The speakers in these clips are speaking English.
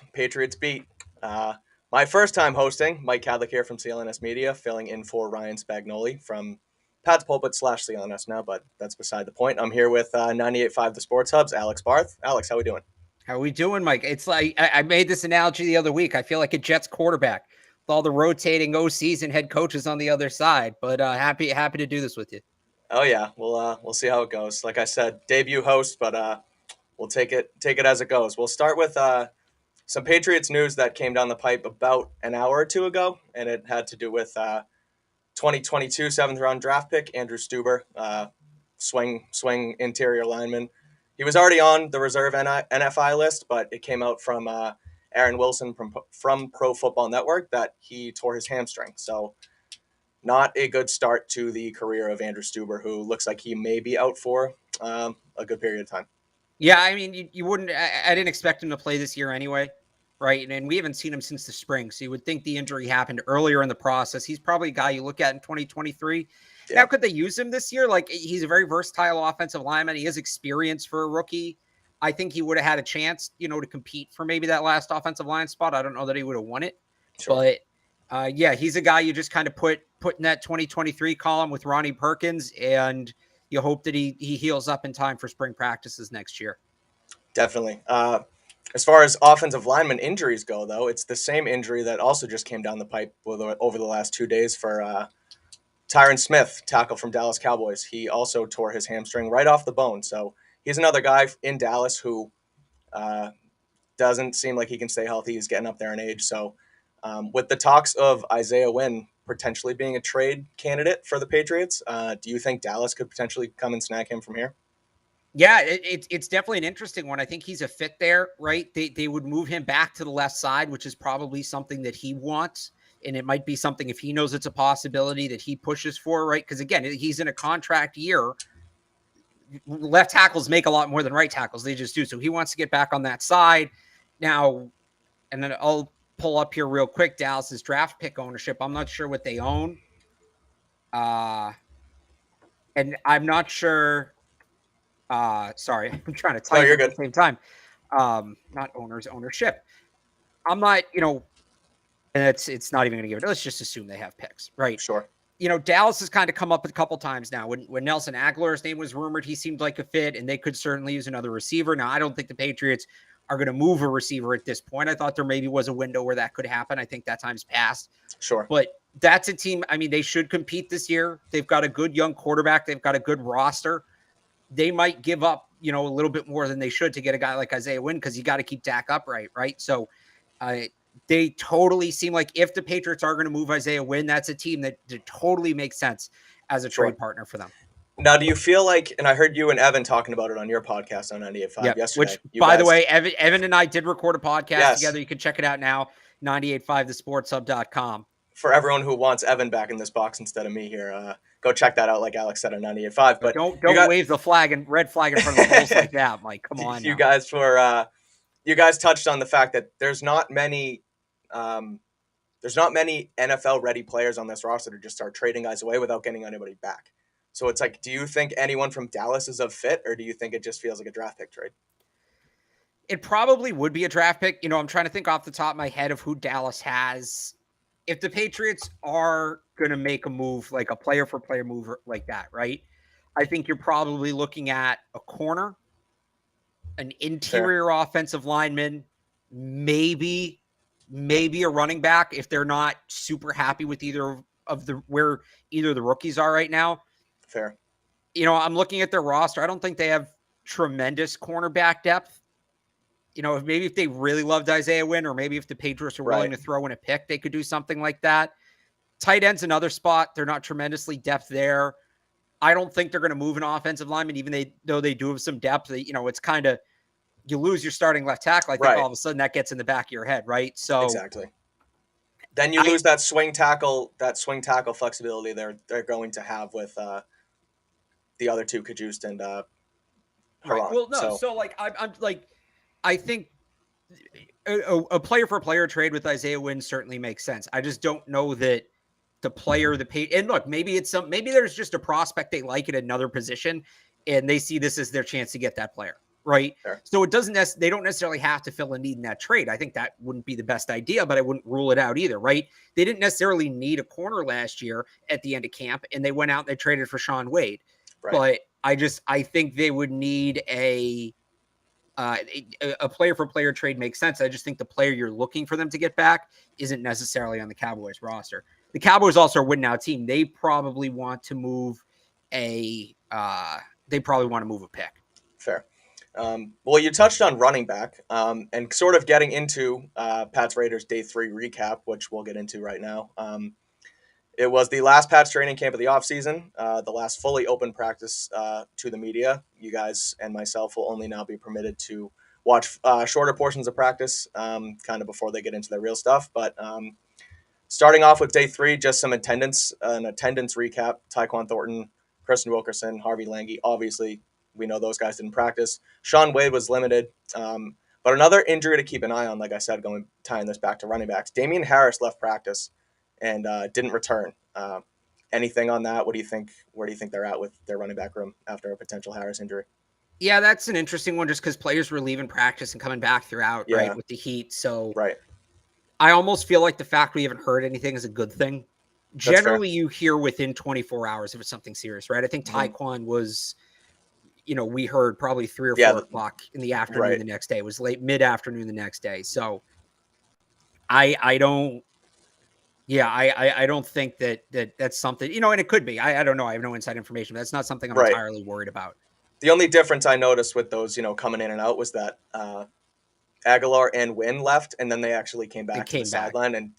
of Patriots Beat. My first time hosting, Mike Kadlick here from CLNS Media, filling in for Ryan Spagnoli from Pat's Pulpit / CLNS now, but that's beside the point. I'm here with 98.5 The Sports Hub's Alex Barth. Alex, how we doing? How are we doing, Mike? It's like I made this analogy the other week. I feel like a Jets quarterback with all the rotating OCs and head coaches on the other side, but happy to do this with you. Oh yeah, we'll see how it goes. Like I said, debut host, but we'll take it as it goes. We'll start with some Patriots news that came down the pipe about an hour or two ago, and it had to do with 2022 7th round draft pick Andrew Stueber, swing interior lineman. He was already on the reserve NFI list, but it came out from Aaron Wilson from Pro Football Network that he tore his hamstring. So not a good start to the career of Andrew Stueber, who looks like he may be out for a good period of time. Yeah, I mean, you wouldn't. I didn't expect him to play this year anyway, right? And we haven't seen him since the spring, so you would think the injury happened earlier in the process. He's probably a guy you look at in 2023. Yeah. Now, could they use him this year? Like, he's a very versatile offensive lineman. He has experience for a rookie. I think he would have had a chance, to compete for maybe that last offensive line spot. I don't know that he would have won it, sure. But yeah, he's a guy you just kind of put in that 2023 column with Ronnie Perkins, and you hope that he heals up in time for spring practices next year. Definitely. As far as offensive lineman injuries go, though, it's the same injury that also just came down the pipe over the last 2 days for Tyron Smith, tackle from Dallas Cowboys. He also tore his hamstring right off the bone. So he's another guy in Dallas who doesn't seem like he can stay healthy. He's getting up there in age. So with the talks of Isaiah Wynn potentially being a trade candidate for the Patriots, do you think Dallas could potentially come and snag him from here? Yeah, it's definitely an interesting one. I think he's a fit there, right? They would move him back to the left side, which is probably something that he wants. And it might be something, if he knows it's a possibility, that he pushes for, right? Because, again, he's in a contract year. Left tackles make a lot more than right tackles. They just do. So he wants to get back on that side. Now, and then I'll pull up here real quick, Dallas's draft pick ownership. I'm not sure what they own. And I'm not sure. Sorry, I'm trying to type at the same time. Not owners, ownership. I'm not, and it's not even going to give it. Let's just assume they have picks, right? Sure. Dallas has kind of come up a couple times now. When Nelson Aguilar's name was rumored, he seemed like a fit, and they could certainly use another receiver. Now, I don't think the Patriots are going to move a receiver at this point. I thought there maybe was a window where that could happen. I think that time's passed. Sure. But that's a team, I mean, they should compete this year. They've got a good young quarterback. They've got a good roster. They might give up, a little bit more than they should to get a guy like Isaiah Wynn, because you got to keep Dak upright, right? So they totally seem like if the Patriots are going to move Isaiah Wynn, that's a team that totally makes sense as a trade partner for them. Now, do you feel like, and I heard you and Evan talking about it on your podcast on 98.5 yesterday. Which, by the way, Evan and I did record a podcast together. You can check it out now, 98.5thesportshub.com. For everyone who wants Evan back in this box instead of me here, go check that out, like Alex said on 98.5. But don't wave the flag and red flag in front of the holes like that, Mike. Come on. You guys touched on the fact that there's not many NFL ready players on this roster to just start trading guys away without getting anybody back. So it's like, do you think anyone from Dallas is a fit, or do you think it just feels like a draft pick trade? It probably would be a draft pick. I'm trying to think off the top of my head of who Dallas has. If the Patriots are going to make a move, like a player-for-player move like that, right? I think you're probably looking at a corner, an interior offensive lineman, maybe a running back if they're not super happy with where either the rookies are right now. Fair. I'm looking at their roster. I don't think they have tremendous cornerback depth. If they really loved Isaiah Wynn, or maybe if the Patriots were willing to throw in a pick, they could do something like that. Tight end's another spot. They're not tremendously depth there. I don't think they're going to move an offensive lineman, even though they do have some depth. It's kind of, you lose your starting left tackle. I think all of a sudden that gets in the back of your head, right? So exactly. Then you lose that swing tackle flexibility they're going to have with the other two, Kajust and Haran. Right. Well, no. So like I'm like, I think a player for player trade with Isaiah Wynn certainly makes sense. I just don't know that the player, and look, maybe there's just a prospect they like at another position, and they see this as their chance to get that player. right? Sure. So they don't necessarily have to fill a need in that trade. I think that wouldn't be the best idea, but I wouldn't rule it out either, right? They didn't necessarily need a corner last year at the end of camp, and they went out and they traded for Shaun Wade. Right. But I think they would need a player for player trade makes sense. I just think the player you're looking for them to get back isn't necessarily on the Cowboys roster. The Cowboys also are a win now team. They probably want to move a pick. Fair. Well, you touched on running back and sort of getting into Pat's Raiders Day 3 recap, which we'll get into right now. It was the last Pats training camp of the offseason, the last fully open practice to the media. You guys and myself will only now be permitted to watch shorter portions of practice kind of before they get into their real stuff. But starting off with Day 3, just an attendance recap. Tyquan Thornton, Kristen Wilkerson, Harvey Lange. Obviously, we know those guys didn't practice. Shaun Wade was limited. But another injury to keep an eye on, like I said, tying this back to running backs. Damian Harris left practice and didn't return. Anything on that? What do you think? Where do you think they're at with their running back room after a potential Harris injury? Yeah, that's an interesting one just because players were leaving practice and coming back throughout, right, with the heat. So right. I almost feel like the fact we haven't heard anything is a good thing. Generally, you hear within 24 hours if it's something serious, right? I think Tyquan was, we heard probably 3 or 4 o'clock in the afternoon the next day. It was late mid-afternoon the next day. So I don't think that's something, and it could be. I don't know. I have no inside information, but that's not something I'm entirely worried about. The only difference I noticed with those, coming in and out was that Aguilar and Wynn left, and then they actually came back to the sideline and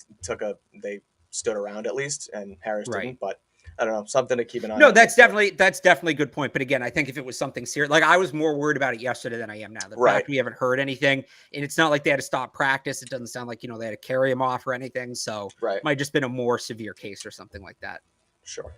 they stood around at least, and Harris didn't. But I don't know, something to keep an eye on. No, that's definitely a good point. But again, I think if it was something serious, like I was more worried about it yesterday than I am now. The fact we haven't heard anything, and it's not like they had to stop practice. It doesn't sound like, they had to carry him off or anything. So it might just been a more severe case or something like that. Sure.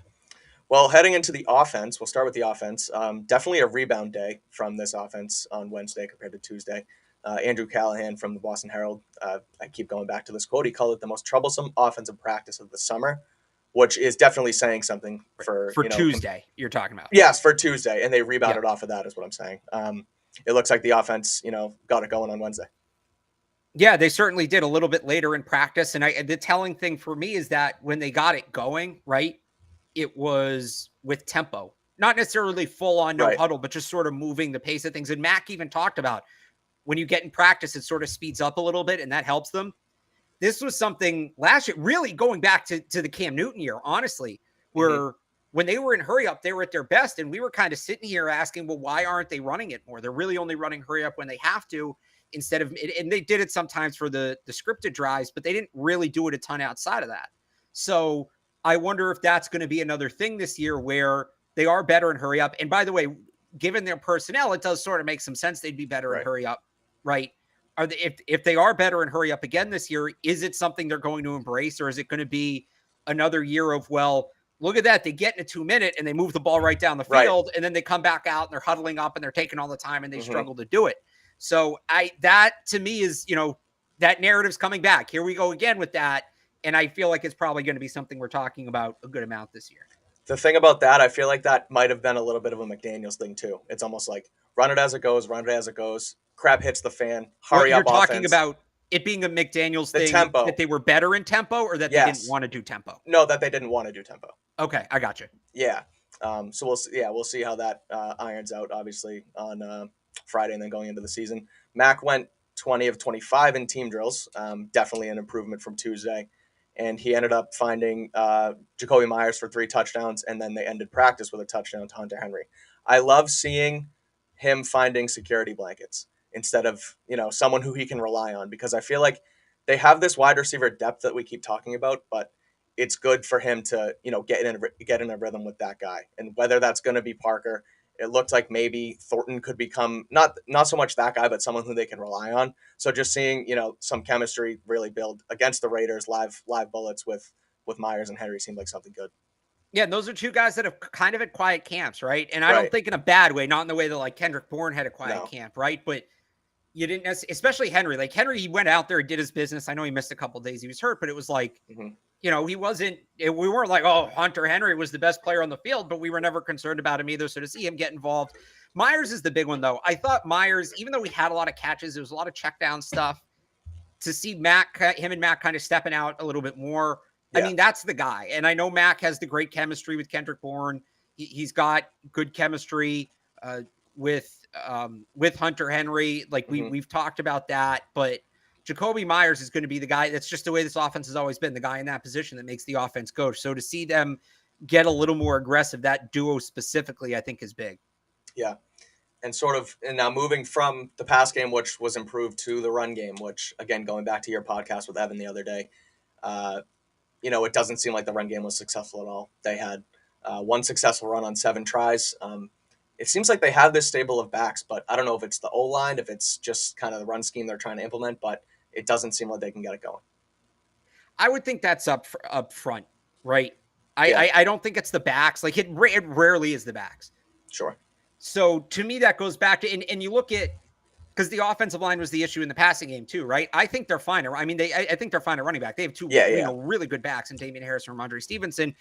Well, heading into the offense, we'll start with the offense. Definitely a rebound day from this offense on Wednesday compared to Tuesday. Andrew Callahan from the Boston Herald, I keep going back to this quote. He called it the most troublesome offensive practice of the summer, which is definitely saying something for Tuesday. You're talking about? Yes, for Tuesday, and they rebounded off of that, is what I'm saying. It looks like the offense, got it going on Wednesday. Yeah, they certainly did a little bit later in practice, and the telling thing for me is that when they got it going, right, it was with tempo, not necessarily full on no huddle, but just sort of moving the pace of things. And Mac even talked about when you get in practice, it sort of speeds up a little bit, and that helps them. This was something last year, really going back to the Cam Newton year, honestly, where when they were in hurry up, they were at their best. And we were kind of sitting here asking, well, why aren't they running it more? They're really only running hurry up when they have to instead of, and they did it sometimes for the scripted drives, but they didn't really do it a ton outside of that. So I wonder if that's going to be another thing this year where they are better in hurry up. And by the way, given their personnel, it does sort of make some sense they'd be better in hurry up, right? Are they, if they are better in hurry up again this year, is it something they're going to embrace, or is it going to be another year of, well, look at that, they get in a 2-minute and they move the ball right down the field, and then they come back out and they're huddling up and they're taking all the time and they struggle to do it. So that to me is, that narrative's coming back. Here we go again with that. And I feel like it's probably going to be something we're talking about a good amount this year. The thing about that, I feel like that might have been a little bit of a McDaniels thing too. It's almost like run it as it goes. Crap hits the fan. Hurry up. You're talking about it being a McDaniels thing, tempo. That they were better in tempo, or that they didn't want to do tempo? No, that they didn't want to do tempo. Okay, I got you. Yeah. So we'll see how that irons out, obviously, on Friday and then going into the season. Mac went 20 of 25 in team drills. Definitely an improvement from Tuesday. And he ended up finding Jacoby Myers for 3 touchdowns, and then they ended practice with a touchdown to Hunter Henry. I love seeing him finding security blankets instead of, someone who he can rely on, because I feel like they have this wide receiver depth that we keep talking about, but it's good for him to, get in a rhythm with that guy. And whether that's going to be Parker, it looked like maybe Thornton could become not so much that guy, but someone who they can rely on. So just seeing, some chemistry really build against the Raiders, live bullets with Myers and Henry seemed like something good. Yeah, and those are 2 guys that have kind of had quiet camps, right? And I don't think in a bad way, not in the way that like Kendrick Bourne had a quiet camp, right? But you didn't necessarily, especially Henry. Like Henry, he went out there and did his business. I know he missed a couple of days. He was hurt, but it was like, we weren't like, oh, Hunter Henry was the best player on the field, but we were never concerned about him either. So to see him get involved, Myers is the big one, though. I thought Myers, even though he had a lot of catches, there was a lot of check down stuff. To see him and Mac kind of stepping out a little bit more. I mean, that's the guy. And I know Mac has the great chemistry with Kendrick Bourne. He's got good chemistry with Hunter Henry. Like we've talked about that, but Jacoby Myers is going to be the guy. That's just the way this offense has always been, the guy in that position that makes the offense go. So to see them get a little more aggressive, that duo specifically, I think is big. Yeah. And now moving from the pass game, which was improved, to the run game, which, again, going back to your podcast with Evan the other day, it doesn't seem like the run game was successful at all. They had one successful run on 7 tries. It seems like they have this stable of backs, but I don't know if it's the O-line, if it's just kind of the run scheme they're trying to implement, but it doesn't seem like they can get it going. I would think that's up front, right? I don't think it's the backs. Like it rarely is the backs. Sure. So to me, that goes back to, and you look at, because the offensive line was the issue in the passing game too, right? I think they're fine. I mean, I think they're fine at running back. They have two really good backs in Damian Harris and Ramondre Stevenson.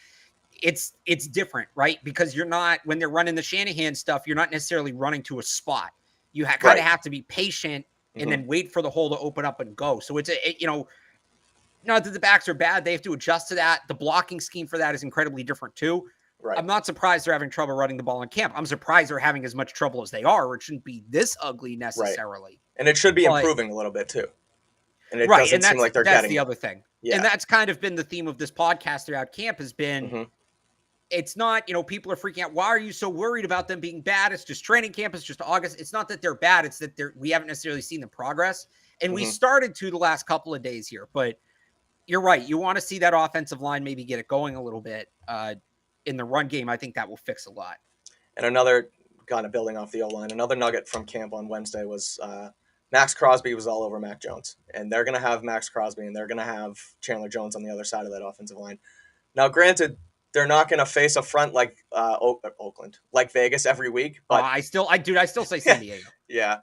It's different, right? Because you're not, when they're running the Shanahan stuff, you're not necessarily running to a spot. You kind of have to be patient and then wait for the hole to open up and go. So it's not that the backs are bad. They have to adjust to that. The blocking scheme for that is incredibly different too. Right. I'm not surprised they're having trouble running the ball in camp. I'm surprised they're having as much trouble as they are, or it shouldn't be this ugly necessarily. Right. And it should be improving a little bit too. And it doesn't seem like they're getting it. That's the other thing. Yeah. And that's kind of been the theme of this podcast throughout camp has been, it's not, people are freaking out. Why are you so worried about them being bad? It's just training camp. It's just August. It's not that they're bad. It's that we haven't necessarily seen the progress. And we started to the last couple of days here. But you're right. You want to see that offensive line maybe get it going a little bit. In the run game, I think that will fix a lot. And another, kind of building off the O-line, another nugget from camp on Wednesday was Max Crosby was all over Mac Jones. And they're going to have Max Crosby, and they're going to have Chandler Jones on the other side of that offensive line. Now, granted, they're not going to face a front like Oakland, like Vegas every week. But I still say San Diego. Yeah.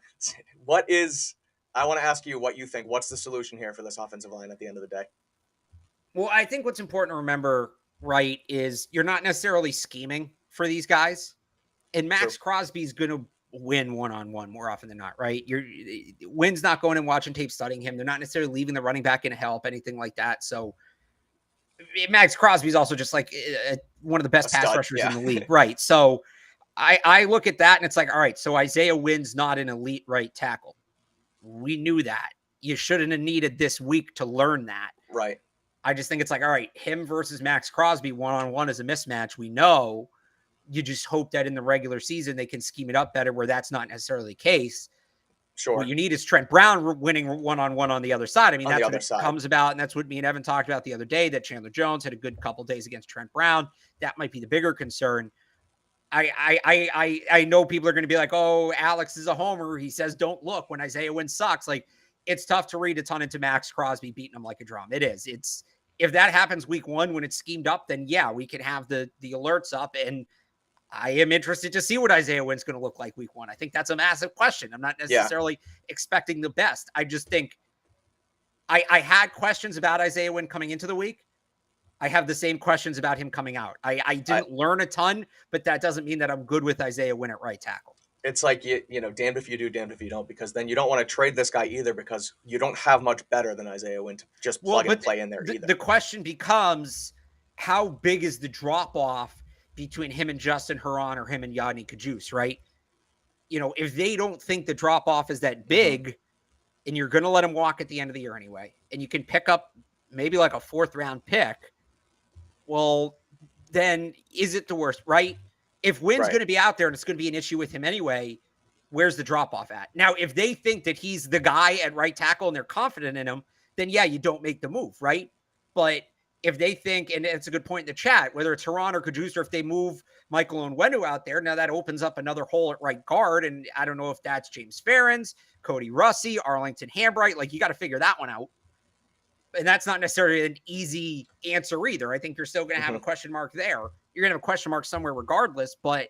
I want to ask you what you think. What's the solution here for this offensive line at the end of the day? Well, I think what's important to remember, right, is you're not necessarily scheming for these guys. And Max Crosby's going to win one-on-one more often than not, right? Wynn's not going and watching tape, studying him. They're not necessarily leaving the running back in to help, anything like that. So Max Crosby's also just like one of the best pass rushers in the league, right? So I look at that and it's like, all right, so Isaiah Wynn's not an elite right tackle. We knew that. You shouldn't have needed this week to learn that. Right. I just think it's like, all right, him versus Max Crosby one-on-one is a mismatch. We know. You just hope that in the regular season they can scheme it up better where that's not necessarily the case. Sure. What you need is Trent Brown winning one-on-one on the other side. I mean, that's what it comes about, and that's what me and Evan talked about the other day, that Chandler Jones had a good couple days against Trent Brown. That might be the bigger concern. I know people are going to be like, oh, Alex is a homer. He says don't look when Isaiah Wynn sucks. Like, it's tough to read a ton into Max Crosby beating him like a drum. It is. If that happens week 1 when it's schemed up, then yeah, we can have the alerts up. And I am interested to see what Isaiah Wynn's going to look like week 1. I think that's a massive question. I'm not necessarily expecting the best. I just think I had questions about Isaiah Wynn coming into the week. I have the same questions about him coming out. I didn't learn a ton, but that doesn't mean that I'm good with Isaiah Wynn at right tackle. It's like, damned if you do, damned if you don't, because then you don't want to trade this guy either because you don't have much better than Isaiah Wynn to just plug and play in there either. The question becomes, how big is the drop-off between him and Justin Herron or him and Yadni Kajus, right? If they don't think the drop-off is that big, and you're going to let him walk at the end of the year anyway, and you can pick up maybe like a 4th-round pick, well, then is it the worst, right? If Wynn's going to be out there and it's going to be an issue with him anyway, where's the drop-off at? Now, if they think that he's the guy at right tackle and they're confident in him, then yeah, you don't make the move, right? But if they think, and it's a good point in the chat, whether it's Herron or Kajus, or if they move Michael Onwenu out there, now that opens up another hole at right guard. And I don't know if that's James Ferentz, Cody Russi, Arlington Hambright. Like, you got to figure that one out. And that's not necessarily an easy answer either. I think you're still going to have a question mark there. You're going to have a question mark somewhere regardless. But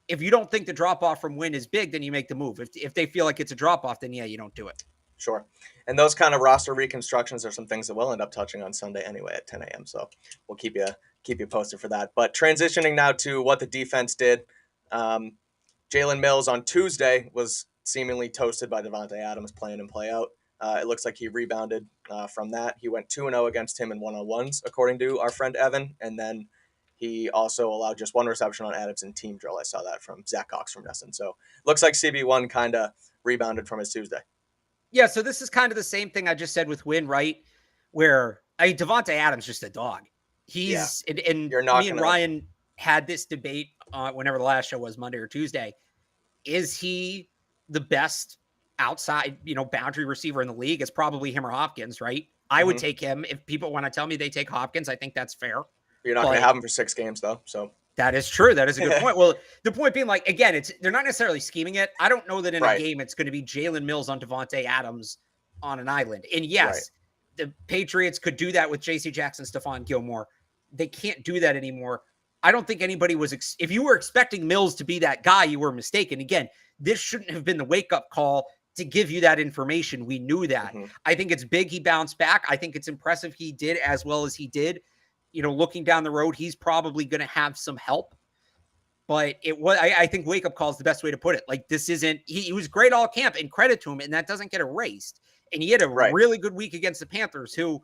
if you don't think the drop-off from Wynn is big, then you make the move. If they feel like it's a drop-off, then yeah, you don't do it. Sure. And those kind of roster reconstructions are some things that we'll end up touching on Sunday anyway at 10 a.m. So we'll keep you posted for that. But transitioning now to what the defense did. Jalen Mills on Tuesday was seemingly toasted by Devontae Adams playing and play out. It looks like he rebounded from that. He went 2-0 against him in one-on-ones, according to our friend Evan. And then he also allowed just one reception on Adams in team drill. I saw that from Zach Cox from Nesson. So looks like CB1 kind of rebounded from his Tuesday. Yeah, so this is kind of the same thing I just said with Wynn, right? Where Devontae Adams just a dog. He's and You're not me and gonna. Ryan had this debate whenever the last show was, Monday or Tuesday. Is he the best outside, boundary receiver in the league? It's probably him or Hopkins, right? I would take him. If people want to tell me they take Hopkins, I think that's fair. You're not going to have him for 6 games, though. So that is true. That is a good point. Well, the point being, like, again, they're not necessarily scheming it. I don't know that in a game it's going to be Jalen Mills on Devontae Adams on an island. And yes, the Patriots could do that with J.C. Jackson, Stephon Gilmore. They can't do that anymore. I don't think anybody was if you were expecting Mills to be that guy, you were mistaken. Again, this shouldn't have been the wake-up call to give you that information. We knew that. I think it's big he bounced back. I think it's impressive he did as well as he did. Looking down the road, he's probably going to have some help. But I think wake-up call is the best way to put it. Like, this isn't, he was great all camp, and credit to him, and that doesn't get erased. And he had a really good week against the Panthers, who,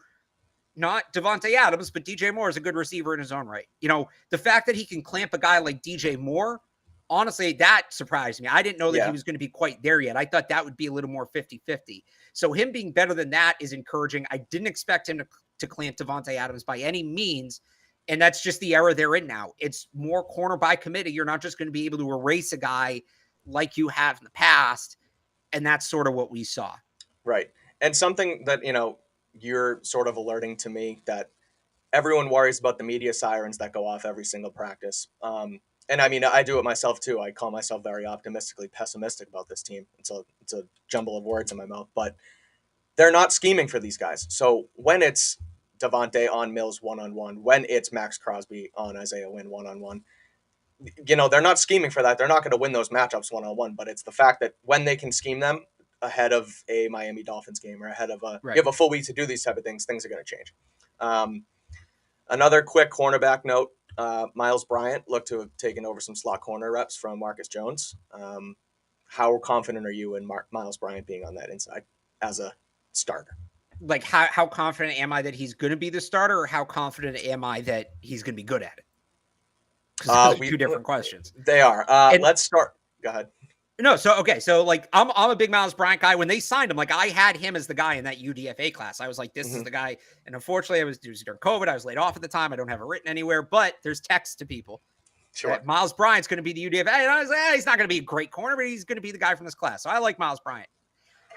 not Devontae Adams, but DJ Moore is a good receiver in his own right. The fact that he can clamp a guy like DJ Moore, honestly, that surprised me. I didn't know that he was going to be quite there yet. I thought that would be a little more 50-50. So him being better than that is encouraging. I didn't expect him to clamp Devontae Adams by any means. And that's just the era they're in now. It's more corner by committee. You're not just going to be able to erase a guy like you have in the past. And that's sort of what we saw. Right. And something that, you're sort of alerting to me, that everyone worries about the media sirens that go off every single practice. And I mean, I do it myself too. I call myself very optimistically pessimistic about this team. It's a jumble of words in my mouth, but they're not scheming for these guys. So when it's Devontae on Mills one-on-one, when it's Max Crosby on Isaiah Wynn one-on-one, they're not scheming for that. They're not going to win those matchups one-on-one, but it's the fact that when they can scheme them ahead of a Miami Dolphins game or ahead of you have a full week to do these type of things are going to change. Another quick cornerback note, Miles Bryant looked to have taken over some slot corner reps from Marcus Jones. How confident are you in Miles Bryant being on that inside as a starter? Like, how confident am I that he's going to be the starter, or how confident am I that he's going to be good at it? Because those are two different questions. They are. Let's start. Go ahead. No, so okay, so like I'm a big Miles Bryant guy. When they signed him, like, I had him as the guy in that UDFA class. I was like, this is the guy. And unfortunately, it was during COVID. I was laid off at the time. I don't have it written anywhere, but there's text to people. Sure. Miles Bryant's going to be the UDFA. And I was like, he's not going to be a great corner, but he's going to be the guy from this class. So I like Miles Bryant.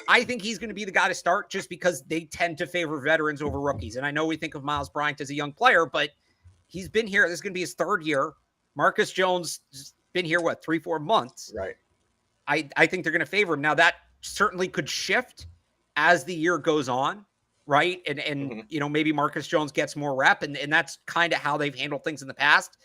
I think he's going to be the guy to start just because they tend to favor veterans over rookies. And I know we think of Miles Bryant as a young player, but he's been here. This is going to be his third year. Marcus Jones has been here, 3-4 months? Right. I think they're going to favor him. Now, that certainly could shift as the year goes on, right? And maybe Marcus Jones gets more rep, and that's kind of how they've handled things in the past.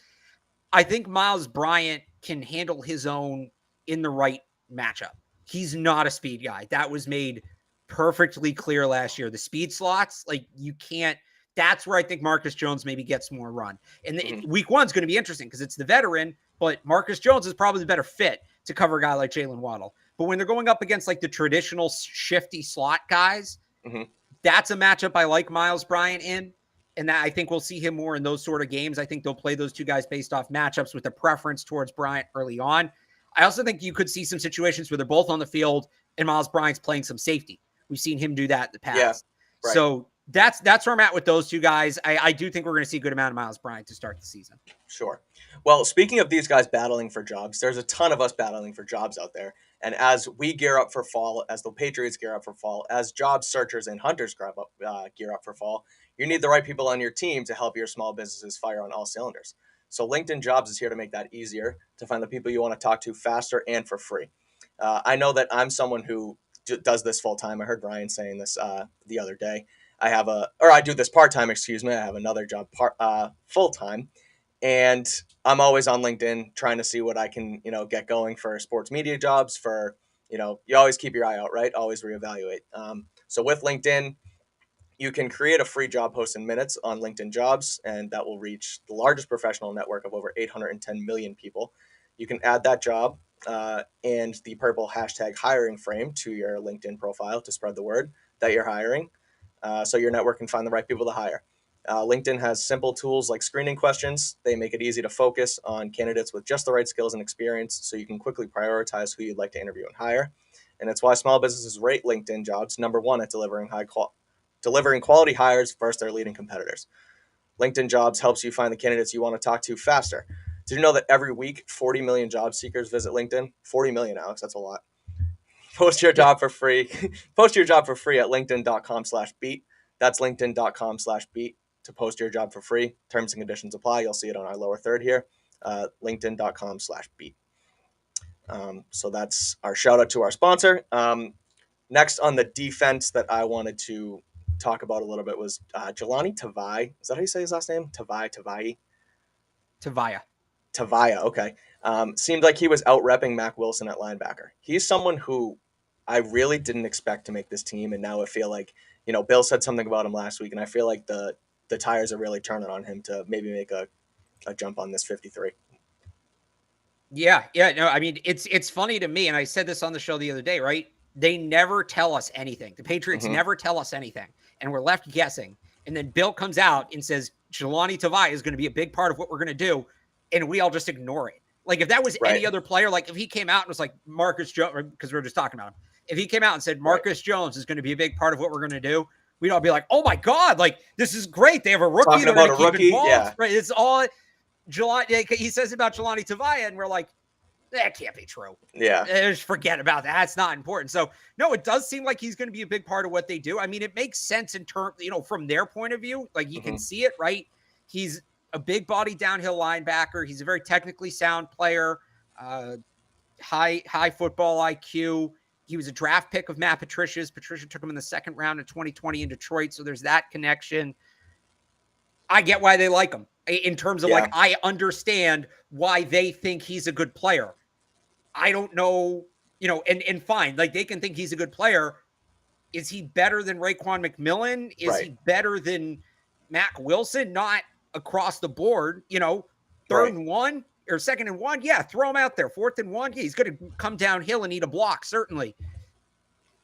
I think Miles Bryant can handle his own in the right matchup. He's not a speed guy. That was made perfectly clear last year. The speed slots, like, you can't. That's where I think Marcus Jones maybe gets more run. And week one's going to be interesting because it's the veteran, but Marcus Jones is probably the better fit to cover a guy like Jalen Waddle. But when they're going up against like the traditional shifty slot guys, that's a matchup I like Miles Bryant in. And that I think we'll see him more in those sort of games. I think they'll play those two guys based off matchups with a preference towards Bryant early on. I also think you could see some situations where they're both on the field and Miles Bryant's playing some safety. We've seen him do that in the past. Yeah, right. So that's where I'm at with those two guys. I do think we're going to see a good amount of Miles Bryant to start the season. Sure. Well, speaking of these guys battling for jobs, there's a ton of us battling for jobs out there. And as we gear up for fall, as the Patriots gear up for fall, as job searchers and hunters gear up for fall, you need the right people on your team to help your small businesses fire on all cylinders. So LinkedIn Jobs is here to make that easier, to find the people you want to talk to faster and for free. I know that I'm someone who does this full time. I heard Ryan saying this the other day. I do this part-time, I have another job full-time, and I'm always on LinkedIn trying to see what I can, get going for sports media jobs for, you always keep your eye out, right? Always reevaluate. So with LinkedIn, you can create a free job post in minutes on LinkedIn Jobs, and that will reach the largest professional network of over 810 million people. You can add that job and the purple hashtag hiring frame to your LinkedIn profile to spread the word that you're hiring, so your network can find the right people to hire. LinkedIn has simple tools like screening questions. They make it easy to focus on candidates with just the right skills and experience, so you can quickly prioritize who you'd like to interview and hire. And it's why small businesses rate LinkedIn jobs #1 at delivering quality hires versus their leading competitors. LinkedIn Jobs helps you find the candidates you want to talk to faster. Did you know that every week 40 million job seekers visit LinkedIn? 40 million, Alex. That's a lot. Post your job for free. Post your job for free at linkedin.com/beat. That's linkedin.com/beat to post your job for free. Terms and conditions apply. You'll see it on our lower third here. linkedin.com/beat. So that's our shout out to our sponsor. Next on the defense that I wanted to talk about a little bit was Jelani Tavai. Is that how you say his last name? Tavai? Tavaya, okay. Seemed like he was out repping Mac Wilson at linebacker. He's someone who I really didn't expect to make this team, and now I feel like, Bill said something about him last week, and I feel like the tires are really turning on him to maybe make a jump on this 53. Yeah. No, I mean, it's funny to me, and I said this on the show the other day, right? They never tell us anything. The Patriots never tell us anything, and we're left guessing. And then Bill comes out and says, Jelani Tavai is going to be a big part of what we're going to do, and we all just ignore it. Like, if that was any other player, like if he came out and was like Marcus Jones, because we were just talking about him, if he came out and said Marcus Jones is going to be a big part of what we're going to do, we'd all be like, oh my God, like this is great. They have a rookie. They're going to keep involved. Yeah. Right? It's all he says about Jelani Tavai, and we're like, that can't be true. Yeah. Just forget about that. That's not important. So, no, it does seem like he's going to be a big part of what they do. I mean, it makes sense in terms, from their point of view. Like, you can see it, right? He's a big body downhill linebacker. He's a very technically sound player, high football IQ. He was a draft pick of Matt Patricia's. Patricia took him in the second round of 2020 in Detroit. So there's that connection. I get why they like him in terms of I understand why they think he's a good player. I don't know, and fine. Like, they can think he's a good player. Is he better than Raekwon McMillan? Is he better than Mac Wilson? Not across the board, third and 1 or second and 1. Yeah. Throw him out there. 4th and 1. Yeah, he's going to come downhill and eat a block. Certainly.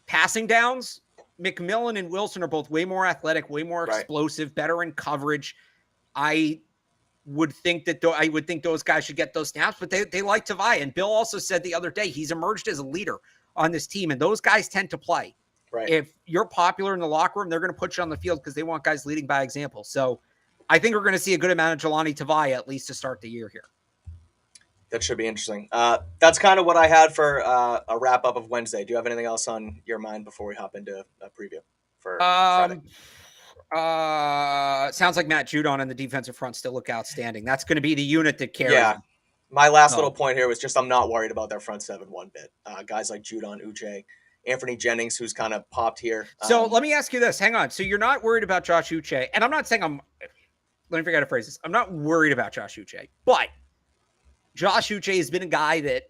Passing downs, McMillan and Wilson are both way more athletic, way more explosive, better in coverage. I would think those guys should get those snaps, but they like Tavai. And Bill also said the other day he's emerged as a leader on this team, and those guys tend to play. Right. If you're popular in the locker room, they're going to put you on the field because they want guys leading by example. So I think we're going to see a good amount of Jelani Tavai at least to start the year here. That should be interesting. That's kind of what I had for a wrap up of Wednesday. Do you have anything else on your mind before we hop into a preview for Friday? Sounds like Matt Judon on the defensive front still look outstanding. That's going to be the unit that carries. Yeah. My last little point here was just I'm not worried about their front seven one bit. Guys like Judon, Uche, Anthony Jennings, who's kind of popped here. So let me ask you this. Hang on. So you're not worried about Josh Uche, and I'm not saying let me figure out how to phrase this. I'm not worried about Josh Uche, but Josh Uche has been a guy that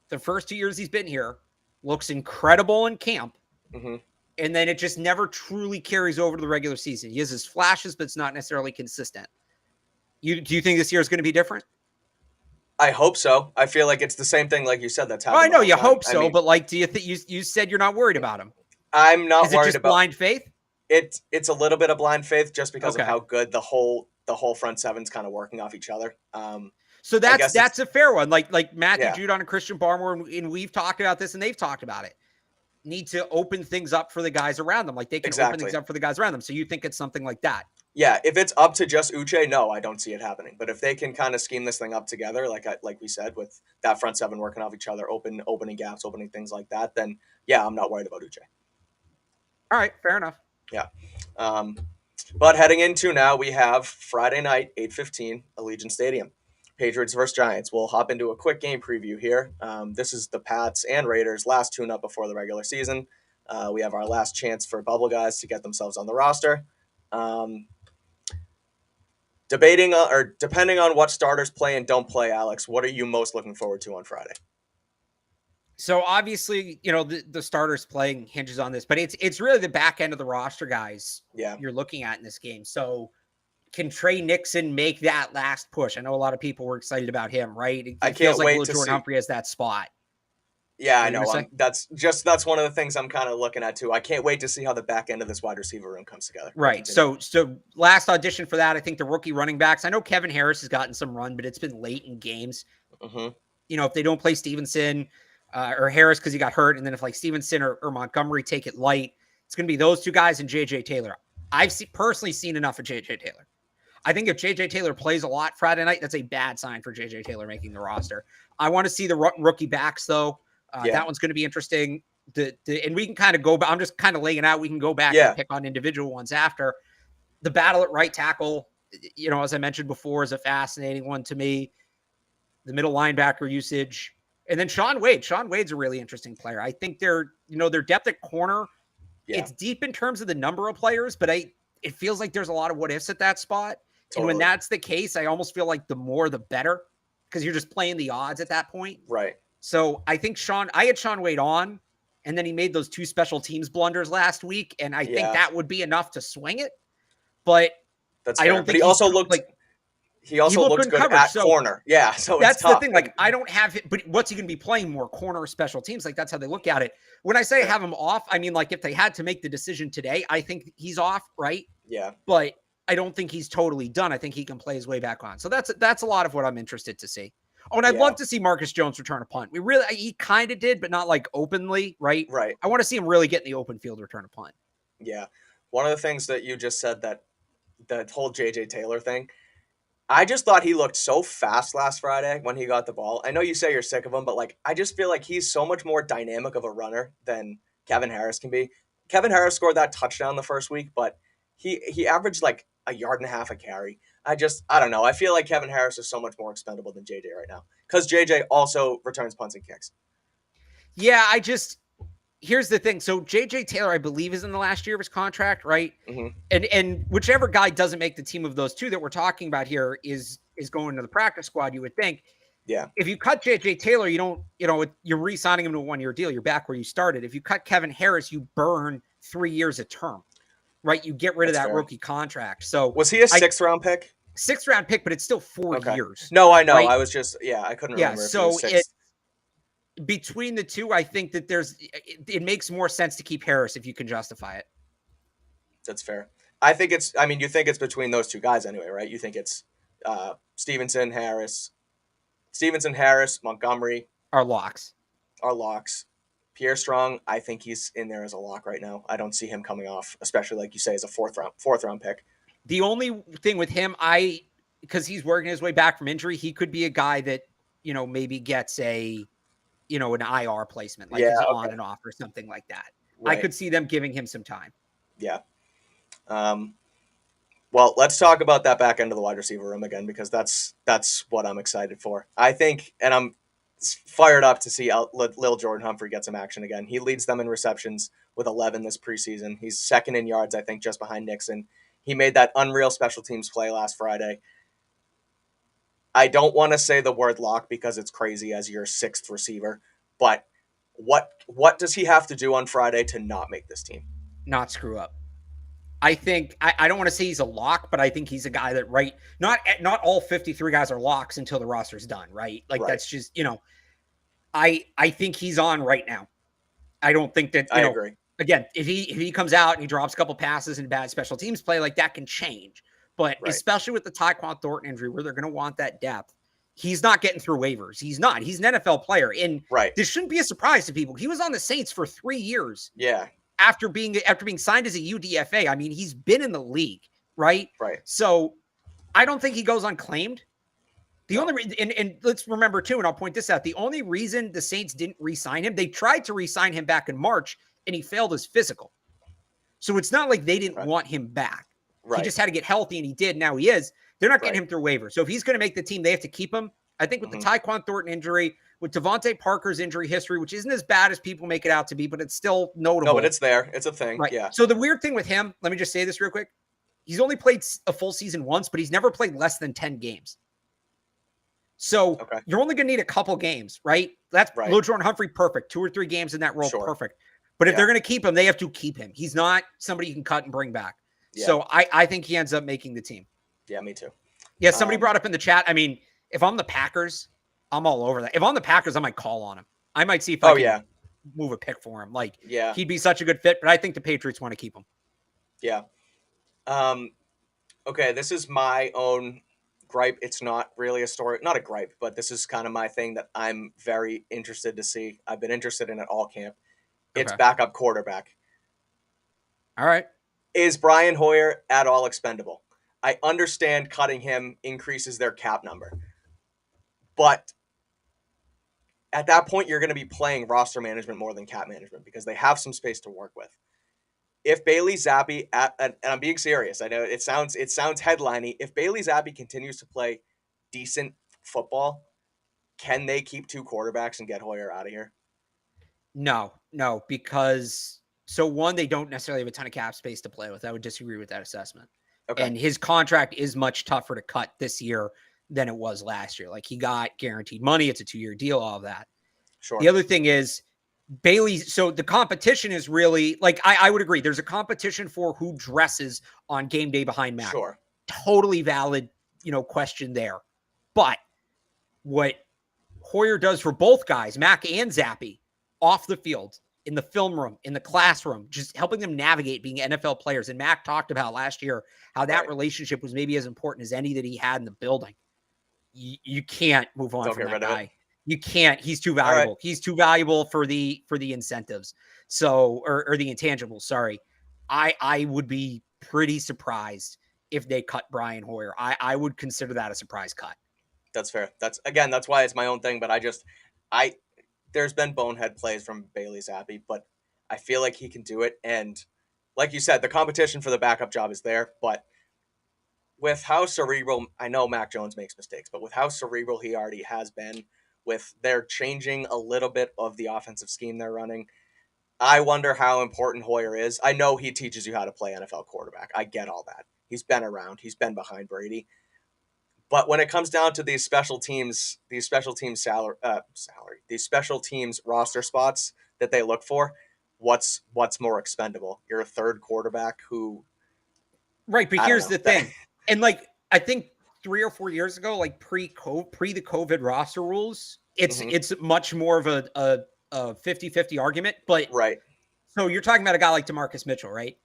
the first 2 years he's been here looks incredible in camp. And then it just never truly carries over to the regular season. He has his flashes, but it's not necessarily consistent. Do you think this year is going to be different? I hope so. I feel like it's the same thing, like you said. That's how I know you hope so, but like, do you think you said you're not worried about him? I'm not worried about. Is it just blind faith? It's a little bit of blind faith just because of how good the whole front seven's kind of working off each other. So that's a fair one. Like Matthew Judon and Christian Barmore, and we've talked about this, and they've talked about it. Need to open things up for the guys around them. Like they can open things up for the guys around them. So you think it's something like that? Yeah. If it's up to just Uche, no, I don't see it happening. But if they can kind of scheme this thing up together, like we said, with that front seven working off each other, opening gaps, opening things like that, then yeah, I'm not worried about Uche. All right. Fair enough. Yeah. But heading into now, we have Friday night, 8:15, Allegiant Stadium. Patriots versus Giants. We'll hop into a quick game preview here. This is the Pats and Raiders' last tune-up before the regular season. We have our last chance for bubble guys to get themselves on the roster. Depending on what starters play and don't play, Alex, what are you most looking forward to on Friday? So obviously, the starters playing hinges on this, but it's really the back end of the roster guys you're looking at in this game. So can Trey Nixon make that last push? I know a lot of people were excited about him, right? I can't wait to Jordan see. Humphrey has that spot. Yeah, I What are you know. gonna say? That's one of the things I'm kind of looking at too. I can't wait to see how the back end of this wide receiver room comes together. Right. So last audition for that, I think the rookie running backs. I know Kevin Harris has gotten some run, but it's been late in games. Mm-hmm. If they don't play Stevenson or Harris because he got hurt, and then if like Stevenson or Montgomery take it light, it's going to be those two guys and JJ Taylor. I've personally seen enough of JJ Taylor. I think if JJ Taylor plays a lot Friday night, that's a bad sign for JJ Taylor making the roster. I want to see the rookie backs though. That one's going to be interesting. And we can kind of go, but I'm just kind of laying it out. We can go back and pick on individual ones after. The battle at right tackle, as I mentioned before, is a fascinating one to me. The middle linebacker usage. And then Shaun Wade. Shaun Wade's a really interesting player. I think their depth at corner, it's deep in terms of the number of players, but it feels like there's a lot of what ifs at that spot. Totally. And when that's the case, I almost feel like the more the better, because you're just playing the odds at that point. Right. So I think I had Shaun Wade on, and then he made those 2 special teams blunders last week, and I think that would be enough to swing it. But I don't think he also looked like he looked good at corner. Yeah, so that's the thing. Like, I don't have it, but what's he going to be playing more, corner or special teams? Like, that's how they look at it. When I say have him off, I mean, like, if they had to make the decision today, I think he's off, right? Yeah. But I don't think he's totally done. I think he can play his way back on. So that's a lot of what I'm interested to see. Oh, and I'd love to see Marcus Jones return a punt. He kind of did, but not like openly, right? Right. I want to see him really get in the open field, return a punt. Yeah. One of the things that you just said, that whole JJ Taylor thing, I just thought he looked so fast last Friday when he got the ball. I know you say you're sick of him, but like, I just feel like he's so much more dynamic of a runner than Kevin Harris can be. Kevin Harris scored that touchdown the first week, but he averaged like 1.5 yards a carry. I don't know. I feel like Kevin Harris is so much more expendable than JJ right now, because JJ also returns punts and kicks. Yeah, here's the thing. So JJ Taylor, I believe, is in the last year of his contract, right? Mm-hmm. And whichever guy doesn't make the team of those two that we're talking about here is going to the practice squad, you would think. Yeah. If you cut JJ Taylor, you're re-signing him to a 1-year deal. You're back where you started. If you cut Kevin Harris, you burn 3 years of term, right? You get rid of that rookie contract. So was he a 6th round pick? 6th round pick, but it's still 4 years. No, I know. Right? I was just, I couldn't remember. So between the two, I think that it makes more sense to keep Harris if you can justify it. That's fair. You think it's between those two guys anyway, right? You think it's Stevenson, Harris, Montgomery. Our locks. Pierre Strong, I think he's in there as a lock right now. I don't see him coming off, especially like you say, as a fourth round pick. The only thing with him, because he's working his way back from injury, he could be a guy that, maybe gets an IR placement, like he's on and off or something like that. Right. I could see them giving him some time. Yeah. Well, let's talk about that back end of the wide receiver room again, because that's what I'm excited for. I think, and I'm fired up to see Lil Jordan Humphrey get some action again. He leads them in receptions with 11 this preseason. He's 2nd in yards, I think, just behind Nixon. He made that unreal special teams play last Friday. I don't want to say the word lock because it's crazy as your 6th receiver, but what does he have to do on Friday to not make this team? Not screw up. I think I don't want to say he's a lock, but I think he's a guy that not all 53 guys are locks until the roster's done, right? Like that's just, I think he's on right now. I don't think that I agree. Again, if he comes out and he drops a couple passes and bad special teams play, like that can change. But especially with the Tyquan Thornton injury, where they're going to want that depth, he's not getting through waivers. He's not. He's an NFL player, and this shouldn't be a surprise to people. He was on the Saints for 3 years. Yeah. After being signed as a UDFA, I mean, he's been in the league, right? Right. So I don't think he goes unclaimed. The only reason, and let's remember too, and I'll point this out, the only reason the Saints didn't re-sign him, they tried to re-sign him back in March, and he failed his physical. So it's not like they didn't want him back. He just had to get healthy, and he did. Now he is. They're not getting him through waivers. So if he's going to make the team, they have to keep him. I think with the Tyquan Thornton injury, with Devontae Parker's injury history, which isn't as bad as people make it out to be, but it's still notable. No, but it's there. It's a thing. Right. Yeah. So the weird thing with him, let me just say this real quick. He's only played a full season once, but he's never played less than 10 games. So you're only going to need a couple games, right? That's Lil Jordan Humphrey, perfect. 2 or 3 games in that role, perfect. But if they're going to keep him, they have to keep him. He's not somebody you can cut and bring back. Yeah. So I think he ends up making the team. Yeah, me too. Yeah, somebody brought up in the chat, I mean, if I'm the Packers, I'm all over that. If I'm the Packers, I might call on him. I might see if I Oh can yeah, move a pick for him. Like, yeah, he'd be such a good fit, but I think the Patriots want to keep him. yeah. Um, okay, this is my own gripe. It's not really a story, not a gripe, but this is kind of my thing that I'm very interested to see. I've been interested in it all camp. It's Okay. backup quarterback. All right. Is Brian Hoyer at all expendable? I understand cutting him increases their cap number, but at that point, you're going to be playing roster management more than cap management because they have some space to work with. If Bailey Zappi, and I'm being serious, I know it sounds headliney. If Bailey Zappi continues to play decent football, can they keep two quarterbacks and get Hoyer out of here? No, because so one, they don't necessarily have a ton of cap space to play with. I would disagree with that assessment. Okay, And his contract is much tougher to cut this year than it was last year. Like, he got guaranteed money. It's a 2-year deal, all of that. The sure, other thing is Bailey. So the competition is really like, I would agree. There's a competition for who dresses on game day behind Mac. sure, Totally valid, question there. But what Hoyer does for both guys, Mac and Zappi, off the field, in the film room, in the classroom, just helping them navigate being NFL players. And Mac talked about last year how that right. relationship was maybe as important as any that he had in the building. You can't move on Don't from get that rid of it. guy. You can't. He's too All right, valuable. He's too valuable for the incentives. So, or the intangibles. Sorry. I would be pretty surprised if they cut Brian Hoyer. I would consider that a surprise cut. that's fair. That's why it's my own thing. But I there's been bonehead plays from Bailey Zappi, but I feel like he can do it. And like you said, the competition for the backup job is there, but with how cerebral, I know Mac Jones makes mistakes, but with how cerebral he already has been, with their changing a little bit of the offensive scheme they're running, I wonder how important Hoyer is. I know he teaches you how to play NFL quarterback. I get all that. He's been around. He's been behind Brady. But when it comes down to these special teams these special teams roster spots that they look for, what's more expendable? You're a third quarterback who Right, but I don't here's know. the thing. And like, I think 3 or 4 years ago, like pre the COVID roster rules, it's Mhm. it's much more of a 50-50 argument. But Right. so you're talking about a guy like Demarcus Mitchell, right?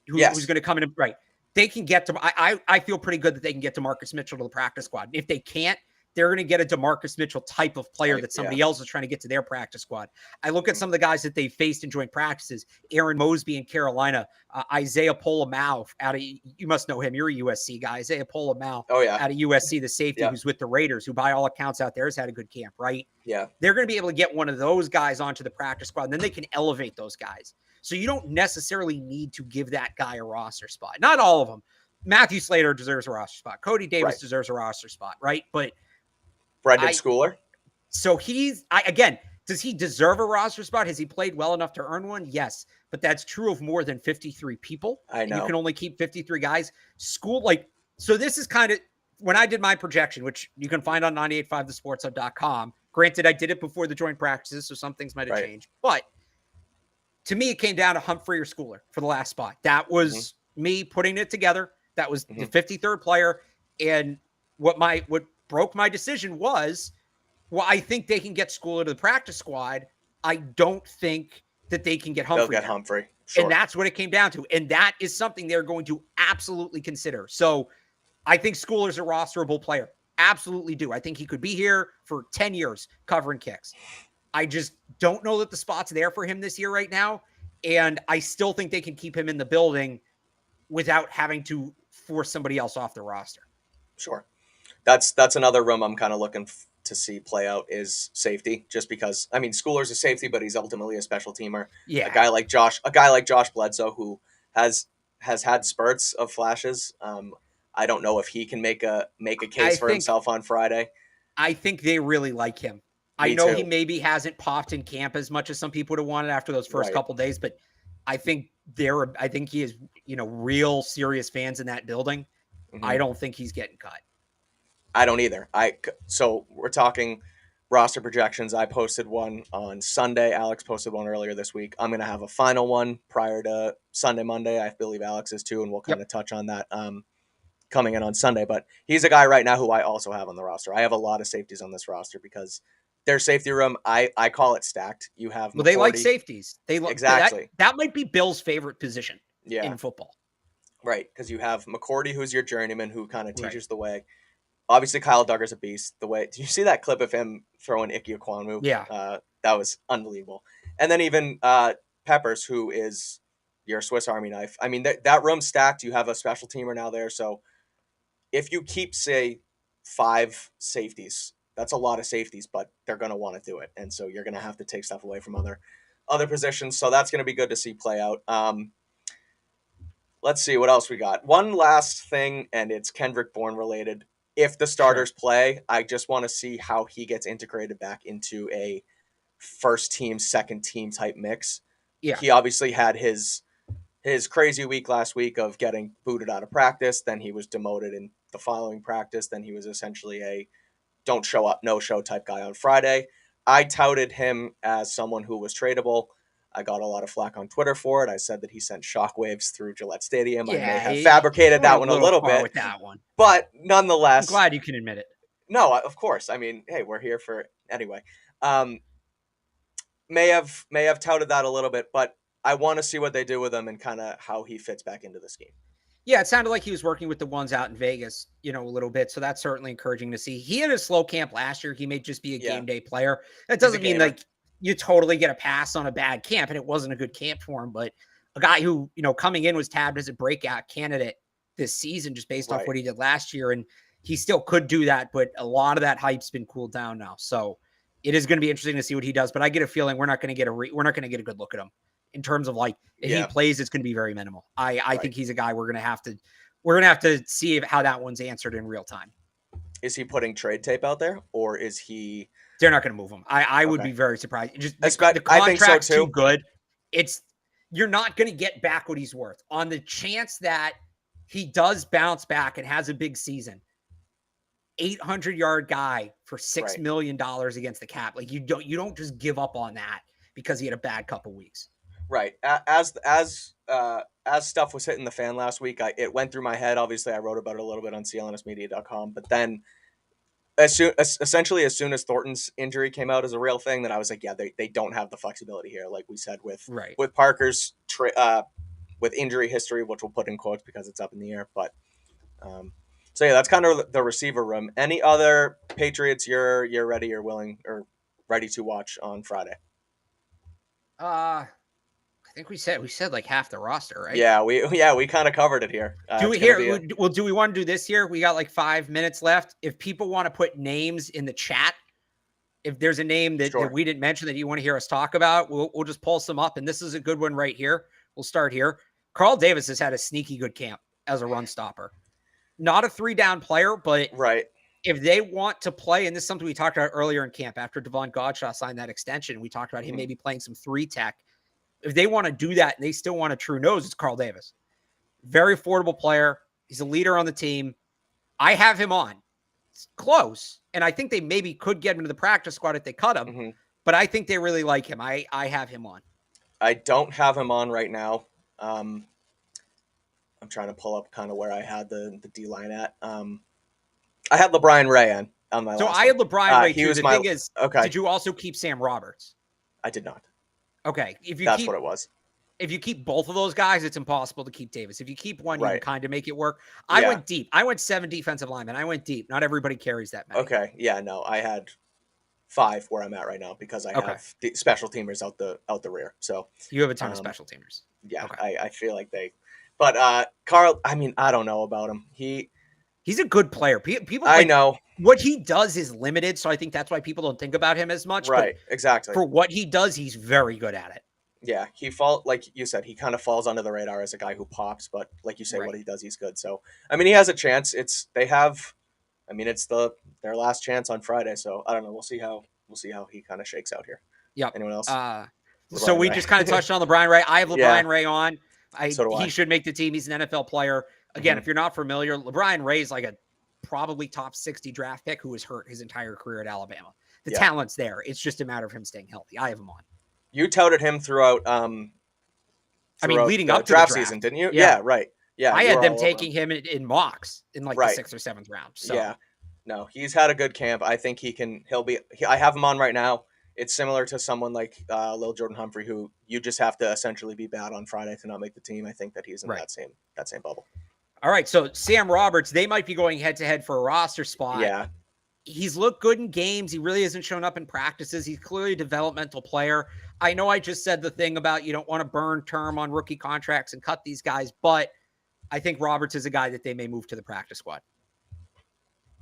Who's Yes. going to come in, right? They can get to. I feel pretty good that they can get Demarcus Mitchell to the practice squad. If they can't, they're going to get a Demarcus Mitchell type of player Type. that Yeah. somebody else is trying to get to their practice squad. I look at Mhm. some of the guys that they faced in joint practices: Aaron Mosby in Carolina, Isaiah Polamau out of, you must know him. You're a USC guy. Isaiah Polamau Oh yeah. out of USC, the safety Yeah. who's with the Raiders, who by all accounts out there has had a good camp, right? Yeah. They're going to be able to get one of those guys onto the practice squad, and then they can elevate those guys. So you don't necessarily need to give that guy a roster spot. Not all of them. Matthew Slater deserves a roster spot. Cody Davis Right. deserves a roster spot, right? But Brendan I, Schooler. so again, does he deserve a roster spot? Has he played well enough to earn one? Yes. But that's true of more than 53 people. I And you can know. only keep 53 guys. So this is kind of when I did my projection, which you can find on 985thesportshub.com. Granted, I did it before the joint practices, so some things might have Right. changed. But to me, it came down to Humphrey or Schooler for the last spot. That Mhm. was me putting it together. That was the Mhm. 53rd player. And what broke my decision was, well, I think they can get Schooler to the practice squad. I don't think that they can get They'll Humphrey get there. Humphrey. And Sure. that's what it came down to. And that is something they're going to absolutely consider. So I think Schooler's a rosterable player. Absolutely do. I think he could be here for 10 years covering kicks. I just don't know that the spot's there for him this year right now. And I still think they can keep him in the building without having to force somebody else off the roster. Sure. That's another room I'm kind of looking to see play out is safety. Just because I mean Schooler's a safety, but he's ultimately a special teamer. Yeah. A guy like Josh Bledsoe, who has had spurts of flashes. I don't know if he can make a I case for think himself on Friday. I think they really like him. I Me know he too. maybe hasn't popped in camp as much as some people would have wanted after those first Right. couple days, but I think he is, real serious fans in that building. I Hmm. don't think he's getting cut. I don't either. So we're talking roster projections. I posted one on Sunday. Alex posted one earlier this week. I'm gonna have a final one prior to Sunday, Monday. I believe Alex is too, and we'll kind Yep. of touch on that coming in on Sunday. But he's a guy right now who I also have on the roster. I have a lot of safeties on this roster because Their safety room, I call it stacked. You have Well, they like McCourty. safeties. They Exactly. that might be Bill's favorite position Yeah. in football. Right. Because you have McCourty, who's your journeyman, who kind of Right. teaches the way. Obviously, Kyle Duggar's a beast. The way, did you see that clip of him throwing Ike Ekwonu? Yeah. That was unbelievable. And then even Peppers, who is your Swiss Army knife. I mean, that room's stacked. You have a special teamer now there. So if you keep, say, 5 safeties, that's a lot of safeties, but they're going to want to do it. And so you're going to have to take stuff away from other positions. So that's going to be good to see play out. Let's see what else we got. One last thing, and it's Kendrick Bourne related. If the starters play, I just want to see how he gets integrated back into a first team, second team type mix. Yeah. He obviously had his crazy week last week of getting booted out of practice. Then he was demoted in the following practice. Then he was essentially a don't show up, no show type guy on Friday. I touted him as someone who was tradable. I got a lot of flack on Twitter for it. I said that he sent shockwaves through Gillette Stadium. Yeah, I may have fabricated that one a little bit with that one. but I'm nonetheless, glad you can admit it. No, of course. I mean, hey, we're here for anyway. May have touted that a little bit, but I want to see what they do with him and kind of how he fits back into the scheme. Yeah, it sounded like he was working with the ones out in Vegas, a little bit. So that's certainly encouraging to see. He had a slow camp last year. He may just be a game day player. That doesn't mean like you totally get a pass on a bad camp, and it wasn't a good camp for him. But a guy who, coming in was tabbed as a breakout candidate this season just based off what he did last year. And he still could do that, but a lot of that hype's been cooled down now. So it is going to be interesting to see what he does. But I get a feeling we're not going to get a good look at him. In terms of like if he plays, it's going to be very minimal. I think he's a guy we're going to have to see how that one's answered in real time. Is he putting trade tape out there, or is he? They're not going to move him. I would be very surprised. Just the contract's I think so too. Too good. You're not going to get back what he's worth on the chance that he does bounce back and has a big season. 800-yard guy for $6 million against the cap. Like you don't just give up on that because he had a bad couple weeks. Right. As stuff was hitting the fan last week, it went through my head. Obviously, I wrote about it a little bit on CLNSmedia.com. But then, as soon as Thornton's injury came out as a real thing, then I was like, yeah, they don't have the flexibility here, like we said with Parker's with injury history, which we'll put in quotes because it's up in the air. But so yeah, that's kind of the receiver room. Any other Patriots you're ready or willing or ready to watch on Friday? I think we said like half the roster, right? Yeah, we kind of covered it here. Do we want to do this here? We got like 5 minutes left. If people want to put names in the chat, if there's a name that we didn't mention that you want to hear us talk about, we'll just pull some up. And this is a good one right here. We'll start here. Carl Davis has had a sneaky good camp as a run stopper. Not a 3-down player, but if they want to play, and this is something we talked about earlier in camp after Devon Godshaw signed that extension, we talked about him maybe playing some 3-tech. If they want to do that and they still want a true nose, it's Carl Davis. Very affordable player. He's a leader on the team. I have him on. It's close. And I think they maybe could get him to the practice squad if they cut him. Mm-hmm. But I think they really like him. I have him on. I don't have him on right now. I'm trying to pull up kind of where I had the D-line at. I had LeBron Ray on my last I had LeBron Ray too. The thing is, okay. Did you also keep Sam Roberts? I did not. Okay. That's what it was. If you keep both of those guys, it's impossible to keep Davis. If you keep one, you can kind of make it work. I went deep. I went 7 defensive linemen. I went deep. Not everybody carries that many. Okay. Yeah, no. I had 5 where I'm at right now because I have the special teamers out the rear. So you have a ton of special teamers. Yeah, I feel like but Carl, I mean, I don't know about him. He's a good player. People I know. What he does is limited, so I think that's why people don't think about him as much. Right, exactly. For what he does, he's very good at it. Yeah, like you said, he kind of falls under the radar as a guy who pops, but like you say, what he does, he's good. So, I mean, he has a chance. It's their last chance on Friday. So I don't know. We'll see how he kind of shakes out here. Yeah. Anyone else? So we just kind of touched on LeBron Ray. I have LeBron Ray on. He should make the team. He's an NFL player. Again, if you're not familiar, LeBron Ray is like a probably top 60 draft pick who was hurt his entire career at Alabama. The talent's there. It's just a matter of him staying healthy. I have him on. You touted him throughout. Leading up to draft the draft season, didn't you? Yeah, right. Yeah, I had them taking him in mocks in like the 6th or 7th round. So. Yeah, No, he's had a good camp. I think I have him on right now. It's similar to someone like Lil Jordan Humphrey, who you just have to essentially be bad on Friday to not make the team. I think that he's in Right. that same bubble. All right. So Sam Roberts, they might be going head to head for a roster spot. Yeah. He's looked good in games. He really hasn't shown up in practices. He's clearly a developmental player. I know I just said the thing about you don't want to burn term on rookie contracts and cut these guys, but I think Roberts is a guy that they may move to the practice squad.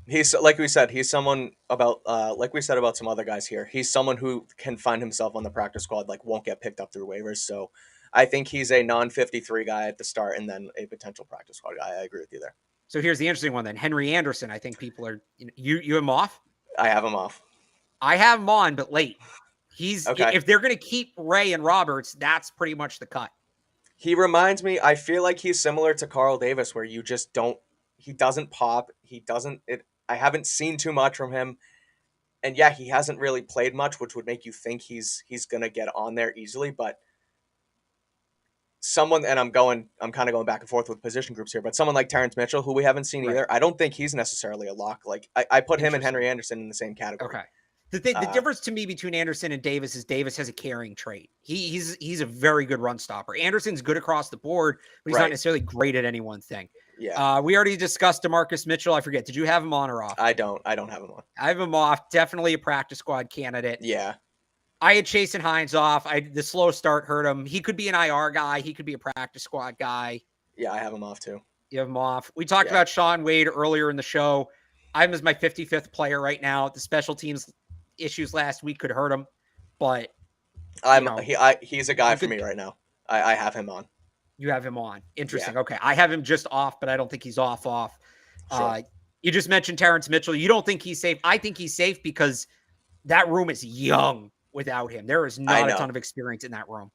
He's like we said, he's someone about like we said about some other guys here. He's someone who can find himself on the practice squad, like won't get picked up through waivers. So I think he's a non-53 guy at the start and then a potential practice squad guy. I agree with you there. So here's the interesting one then. Henry Anderson, I think people are you have him off? I have him off. I have him on, but late. He's okay. If they're going to keep Ray and Roberts, that's pretty much the cut. He reminds me, I feel like he's similar to Carl Davis, where you just don't, he doesn't pop. I haven't seen too much from him. And yeah, he hasn't really played much, which would make you think he's going to get on there easily. But and I'm kind of going back and forth with position groups here, but someone like Terrence Mitchell, who we haven't seen either, I don't think he's necessarily a lock. Like I put him and Henry Anderson in the same category. Okay. The difference to me between Anderson and Davis is Davis has a carrying trait. He's a very good run stopper. Anderson's good across the board, but he's not necessarily great at any one thing. Yeah. We already discussed Demarcus Mitchell. I forget. Did you have him on or off? I don't have him on. I have him off. Definitely a practice squad candidate. Yeah. I had Chasen Hines off. The slow start hurt him. He could be an IR guy. He could be a practice squad guy. Yeah, I have him off too. You have him off. We talked about Sean Wade earlier in the show. I'm as my 55th player right now. The special teams issues last week could hurt him, but he's a guy for me right now. I have him on. You have him on. Interesting. Yeah. Okay. I have him just off, but I don't think he's off. Sure. You just mentioned Terrence Mitchell. You don't think he's safe. I think he's safe because that room is young without him. There is not a ton of experience in that room.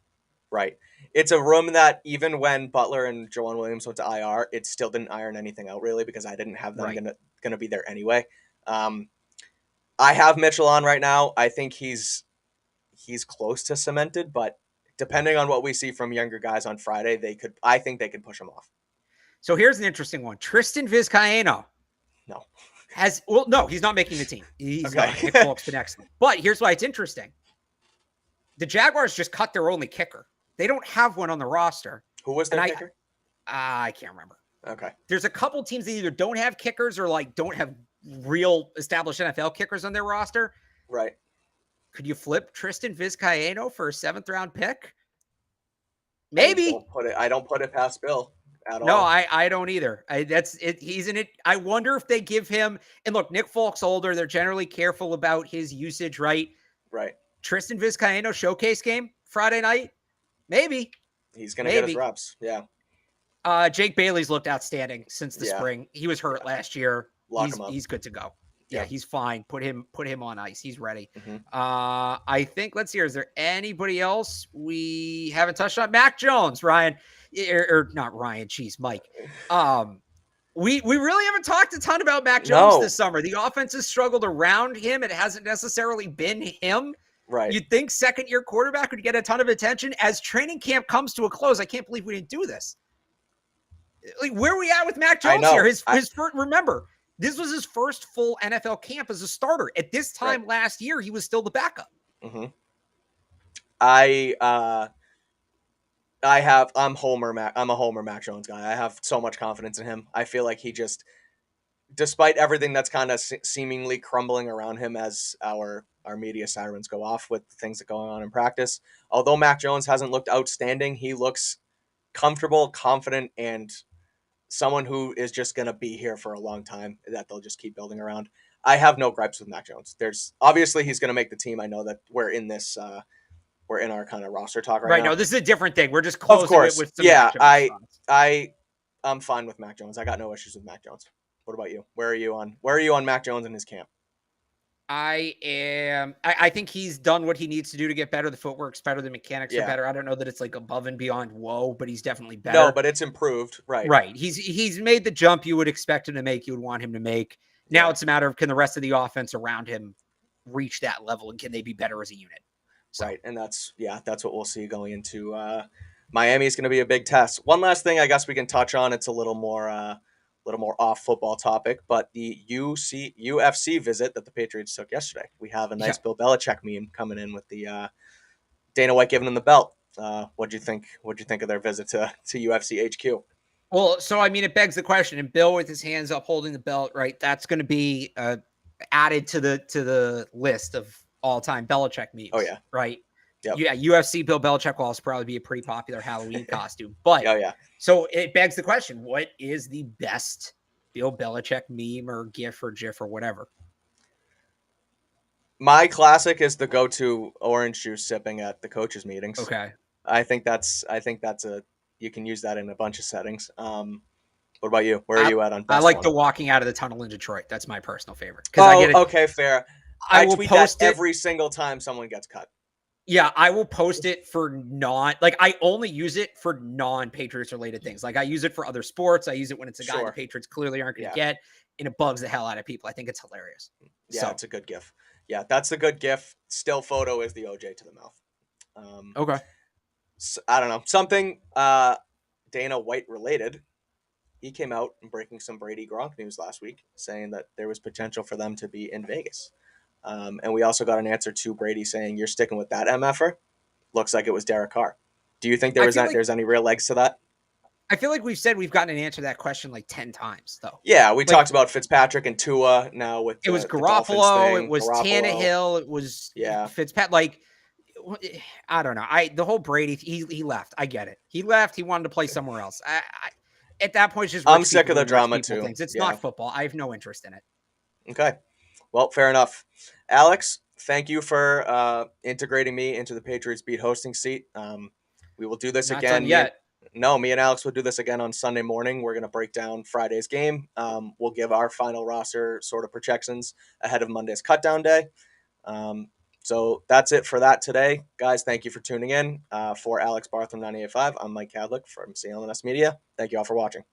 Right. It's a room that even when Butler and Jawan Williams went to IR, it still didn't iron anything out really because I didn't have them going to be there anyway. I have Mitchell on right now. I think he's close to cemented, but depending on what we see from younger guys on Friday, I think they could push him off. So here's an interesting one. Tristan Vizcaino. No, he's not making the team. He's not. Nick Folk's been excellent. But here's why it's interesting. The Jaguars just cut their only kicker. They don't have one on the roster. Who was their kicker? I can't remember. Okay. There's a couple teams that either don't have kickers or don't have real established NFL kickers on their roster. Right. Could you flip Tristan Vizcaino for a 7th round pick? Maybe. I don't put it past Bill at all. No, I don't either. That's it. He's in it. I wonder if they give him, and look, Nick Folk's older. They're generally careful about his usage, right? Right. Tristan Vizcaino showcase game Friday night. Maybe. He's going to get his reps. Yeah. Jake Bailey's looked outstanding since the spring. He was hurt last year. He's good to go. Yeah, he's fine. Put him on ice. He's ready. Mm-hmm. I think, let's hear, is there anybody else we haven't touched on? Mac Jones, Ryan, or not Ryan, geez, Mike. We really haven't talked a ton about Mac Jones this summer. The offense has struggled around him. It hasn't necessarily been him. Right. You'd think second-year quarterback would get a ton of attention. As training camp comes to a close, I can't believe we didn't do this. Like, where are we at with Mac Jones here? His first, remember, this was his first full NFL camp as a starter. At this time last year, he was still the backup. Mm-hmm. I'm a Homer Mac Jones guy. I have so much confidence in him. I feel like he just, despite everything that's kind of seemingly crumbling around him as our media sirens go off with the things that are going on in practice, although Mac Jones hasn't looked outstanding, he looks comfortable, confident, and someone who is just going to be here for a long time that they'll just keep building around. I have no gripes with Mac Jones. Obviously he's going to make the team. I know that we're in this, we're in our kind of roster talk right now. No, this is a different thing. We're just closing it with some I'm fine with Mac Jones. I got no issues with Mac Jones. What about you? Where are you on Mac Jones in his camp? I think he's done what he needs to do to get better. The footwork's better. The mechanics are better. I don't know that it's like above and beyond whoa, but he's definitely better. No, but it's improved. Right. Right. He's made the jump you would expect him to make. You would want him to make. Now it's a matter of, can the rest of the offense around him reach that level, and can they be better as a unit? So. Right. And that's what we'll see going into Miami is going to be a big test. One last thing I guess we can touch on. It's a little more little more off football topic, but the UFC visit that the Patriots took yesterday. We have a nice Yeah. Bill Belichick meme coming in with the Dana White giving him the belt. What'd you think? What'd you think of their visit to UFC HQ? Well, so I mean, it begs the question. And Bill with his hands up holding the belt, right? That's going to be added to the list of all time Belichick memes. Oh yeah, right. yep. Yeah, UFC Bill Belichick will also probably be a pretty popular Halloween costume. But Oh yeah. so it begs the question: what is the best Bill Belichick meme or GIF or GIF or whatever? My classic is the go-to orange juice sipping at the coaches' meetings. Okay. I think that's a you can use that in a bunch of settings. What about you? Where are you at on I best like one? the walking out of the tunnel in Detroit. That's my personal favorite because I Oh, get it. okay, fair. I I will tweet that post it. every single time someone gets cut. Yeah, I will post it for I only use it for non-Patriots related things. Like I use it for other sports. I use it when it's a guy the Sure. Patriots clearly aren't going to Yeah. get, and it bugs the hell out of people. I think it's hilarious. Yeah, So it's a good gif. Yeah, that's a good gif. Still photo is the OJ to the mouth. okay. So, I don't know. Something Dana White related. He came out and breaking some Brady Gronk news last week, saying that there was potential for them to be in Vegas. And we also got an answer to Brady saying, "You're sticking with that MFer." Looks like it was Derek Carr. Do you think there's any real legs to that? I feel like we've said we've gotten an answer to that question like 10 times though. Yeah, we Like talked about Fitzpatrick and Tua now with it was the Dolphins Garoppolo, it thing. was Garoppolo. Tannehill, it was Yeah. Fitzpatrick. Like I don't know. The whole Brady he left. I get it. He left. He wanted to play somewhere else. At that point, it's just I'm rich sick people of the doing rich drama people too. things. It's Yeah. not football. I have no interest in it. Okay. Well, fair enough. Alex, thank you for integrating me into the Patriots beat hosting seat. We will do this Not done again. yet. Me and Alex will do this again on Sunday morning. We're going to break down Friday's game. We'll give our final roster sort of projections ahead of Monday's cutdown day. So that's it for that today. Guys, thank you for tuning in. For Alex Barth from 98.5, I'm Mike Kadlick from CLNS Media. Thank you all for watching.